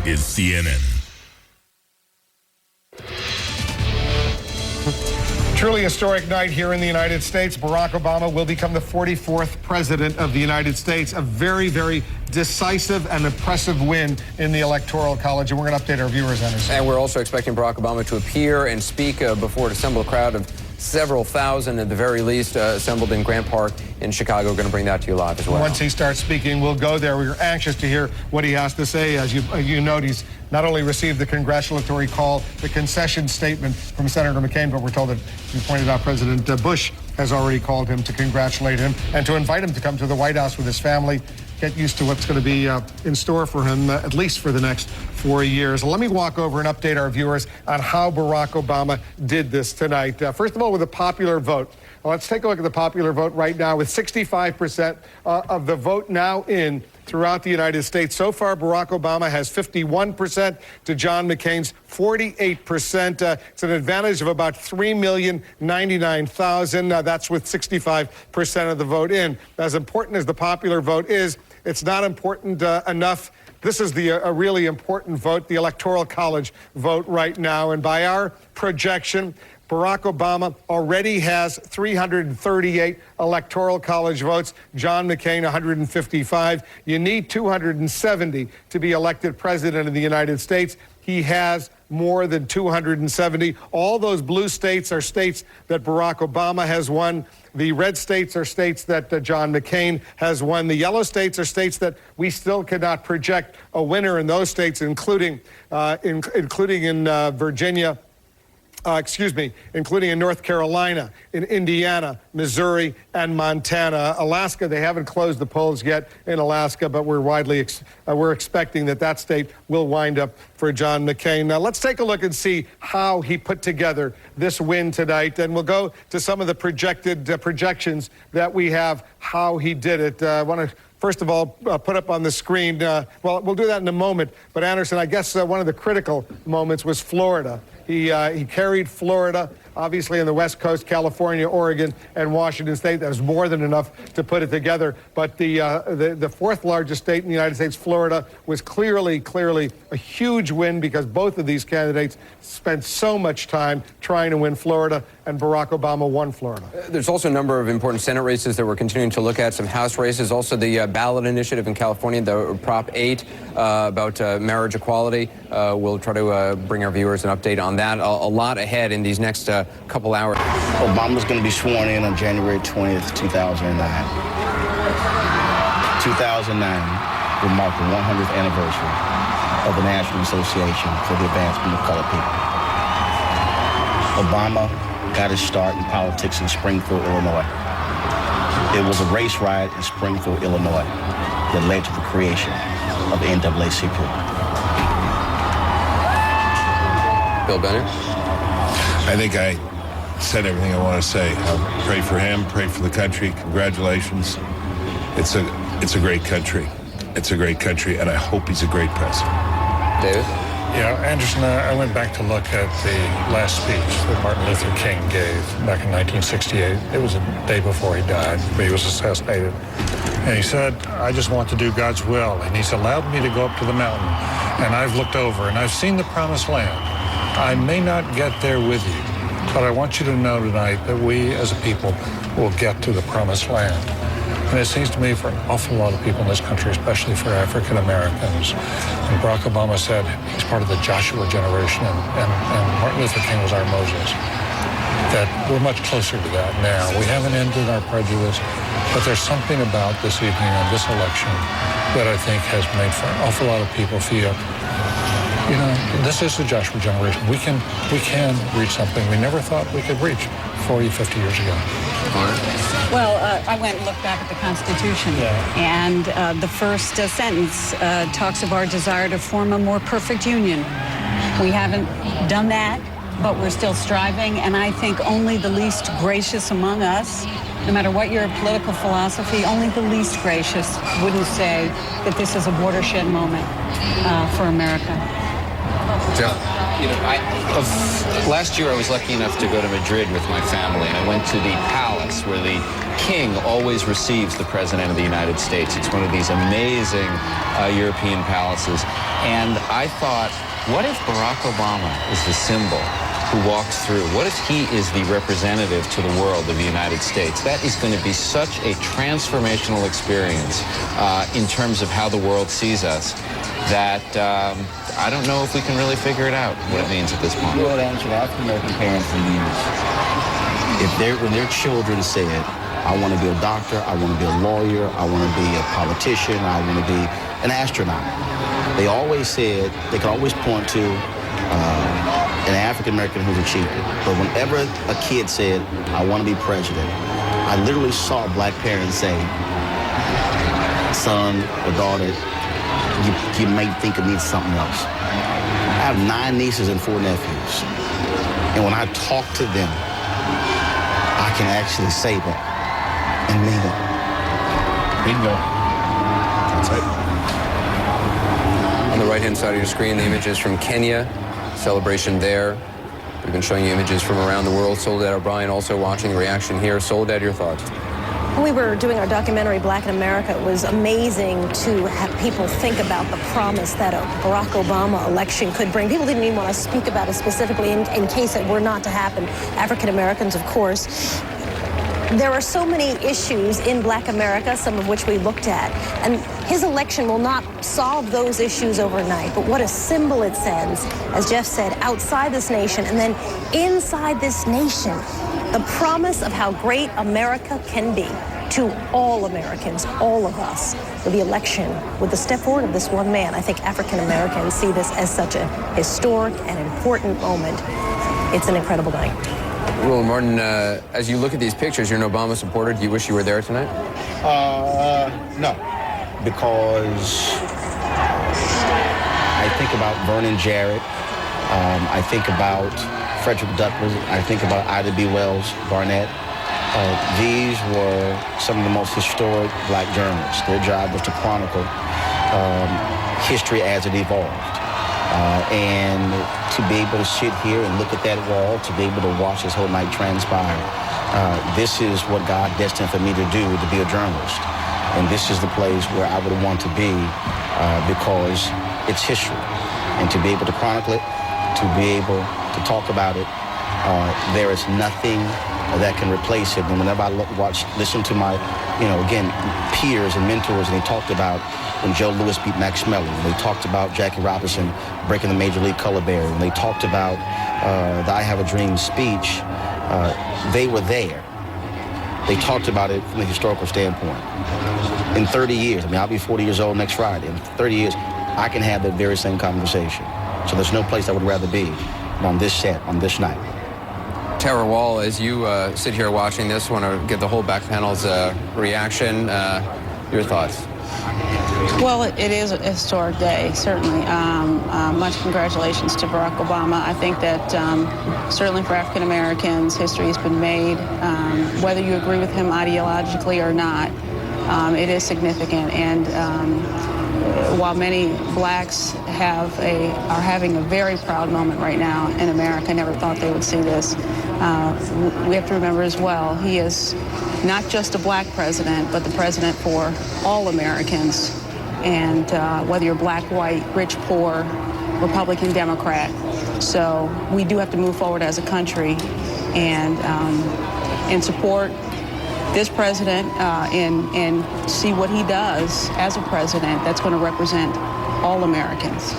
is CNN. Truly historic night here in the United States. Barack Obama will become the 44th president of the United States. A very, very decisive and impressive win in the Electoral College. And we're going to update our viewers on this. And we're also expecting Barack Obama to appear and speak before an assembled crowd of several thousand at the very least assembled in Grant Park in Chicago. We're going to bring that to you live as well. Once he starts speaking, we'll go there. We're anxious to hear what he has to say. As you note, he's not only received the congratulatory call, the concession statement from Senator McCain, but we're told that, you pointed out, President Bush has already called him to congratulate him and to invite him to come to the White House with his family, get used to what's going to be in store for him, at least for the next 4 years. Let me walk over and update our viewers on how Barack Obama did this tonight. First of all, with a popular vote. Let's take a look at the popular vote right now, with 65% of the vote now in throughout the United States. So far, Barack Obama has 51% to John McCain's 48%. It's an advantage of about 3,099,000. That's with 65% of the vote in. As important as the popular vote is, it's not important enough. This is a really important vote, the Electoral College vote right now. And by our projection, Barack Obama already has 338 Electoral College votes. John McCain, 155. You need 270 to be elected president of the United States. He has more than 270. All those blue states are states that Barack Obama has won. The red states are states that John McCain has won. The yellow states are states that we still cannot project a winner in those states, including in Virginia. Including in North Carolina, in Indiana, Missouri, and Montana. Alaska, they haven't closed the polls yet in Alaska, but we're expecting that state will wind up for John McCain. Now, let's take a look and see how he put together this win tonight, and we'll go to some of the projections that we have, how he did it. I want to first of all, put up on the screen. Well, we'll do that in a moment. But Anderson, I guess one of the critical moments was Florida. He carried Florida, obviously on the West Coast, California, Oregon, and Washington State. That was more than enough to put it together. But the fourth largest state in the United States, Florida, was clearly a huge win because both of these candidates spent so much time trying to win Florida, and Barack Obama won Florida. There's also a number of important Senate races that we're continuing to look at, some House races, also the ballot initiative in California, the Prop 8 about marriage equality. We'll try to bring our viewers an update on that. A lot ahead in these next couple hours. Obama's going to be sworn in on January 20th, 2009. 2009 will mark the 100th anniversary of the National Association for the Advancement of Colored People. Obama got his start in politics in Springfield, Illinois. It was a race riot in Springfield, Illinois that led to the creation of the NAACP. Bill Bennett? I think I said everything I want to say. I'll pray for him, pray for the country. Congratulations. It's a great country. It's a great country, and I hope he's a great president. David? Yeah, Anderson, I went back to look at the last speech that Martin Luther King gave back in 1968. It was a day before he died, but he was assassinated. And he said, I just want to do God's will. And he's allowed me to go up to the mountain. And I've looked over, and I've seen the promised land. I may not get there with you, but I want you to know tonight that we as a people will get to the promised land. And it seems to me for an awful lot of people in this country, especially for African Americans, and Barack Obama said he's part of the Joshua generation, and Martin Luther King was our Moses, that we're much closer to that now. We haven't ended our prejudice, but there's something about this evening and this election that I think has made for an awful lot of people feel, you know, this is the Joshua generation. We can reach something we never thought we could reach 40, 50 years ago. Well, I went and looked back at the Constitution, and the first sentence talks of our desire to form a more perfect union. We haven't done that, but we're still striving, and I think only the least gracious among us, no matter what your political philosophy, only the least gracious wouldn't say that this is a watershed moment for America. Joe? You know, last year I was lucky enough to go to Madrid with my family, and I went to the palace where the king always receives the president of the United States. It's one of these amazing European palaces. And I thought, what if Barack Obama is the symbol who walks through? What if he is the representative to the world of the United States? That is going to be such a transformational experience in terms of how the world sees us that I don't know if we can really figure it out what it means at this point. You know what, answer African American parents for years. When their children said, I want to be a doctor, I want to be a lawyer, I want to be a politician, I want to be an astronaut, they always said, they could always point to an African American who's achieved it. But whenever a kid said, I want to be president, I literally saw black parents say, son or daughter, you may think it needs something else. I have 9 nieces and 4 nephews. And when I talk to them, I can actually say that and mean it. Bingo. That's it. On the right-hand side of your screen, the images from Kenya, celebration there. We've been showing you images from around the world. Soledad O'Brien also watching the reaction here. Soledad, your thoughts? When we were doing our documentary, Black in America, it was amazing to have people think about the promise that a Barack Obama election could bring. People didn't even want to speak about it specifically in case it were not to happen. African Americans, of course. There are so many issues in Black America, some of which we looked at, and his election will not solve those issues overnight, but what a symbol it sends, as Jeff said, outside this nation and then inside this nation, the promise of how great America can be to all Americans, all of us. With the election, with the step forward of this one man, I think African Americans see this as such a historic and important moment. It's an incredible night. Roland Martin, as you look at these pictures, you're an Obama supporter. Do you wish you were there tonight? No, because I think about Vernon Jarrett. I think about Frederick Douglass. I think about Ida B. Wells Barnett. These were some of the most historic black journalists. Their job was to chronicle history as it evolved. And to be able to sit here and look at that wall, to be able to watch this whole night transpire, this is what God destined for me to do, to be a journalist. And this is the place where I would want to be because it's history. And to be able to chronicle it, to be able to talk about it, there is nothing that can replace it. And whenever I listen to my, again, peers and mentors, and they talked about when Joe Louis beat Max Mellon, when they talked about Jackie Robinson breaking the Major League color barrier, when they talked about the I Have a Dream speech, they were there. They talked about it from a historical standpoint. In 30 years, I'll be 40 years old next Friday. In 30 years, I can have that very same conversation. So there's no place I would rather be than on this set, on this night. Tara Wall, as you sit here watching this, want to give the whole back panel's reaction. Your thoughts? Well, it is a historic day, certainly. Much congratulations to Barack Obama. I think that certainly for African Americans, history has been made. Whether you agree with him ideologically or not, it is significant. And while many blacks are having a very proud moment right now in America, never thought they would see this. We have to remember as well, he is not just a black president, but the president for all Americans. And whether you're black, white, rich, poor, Republican, Democrat. So we do have to move forward as a country and support this president and see what he does as a president that's going to represent all Americans.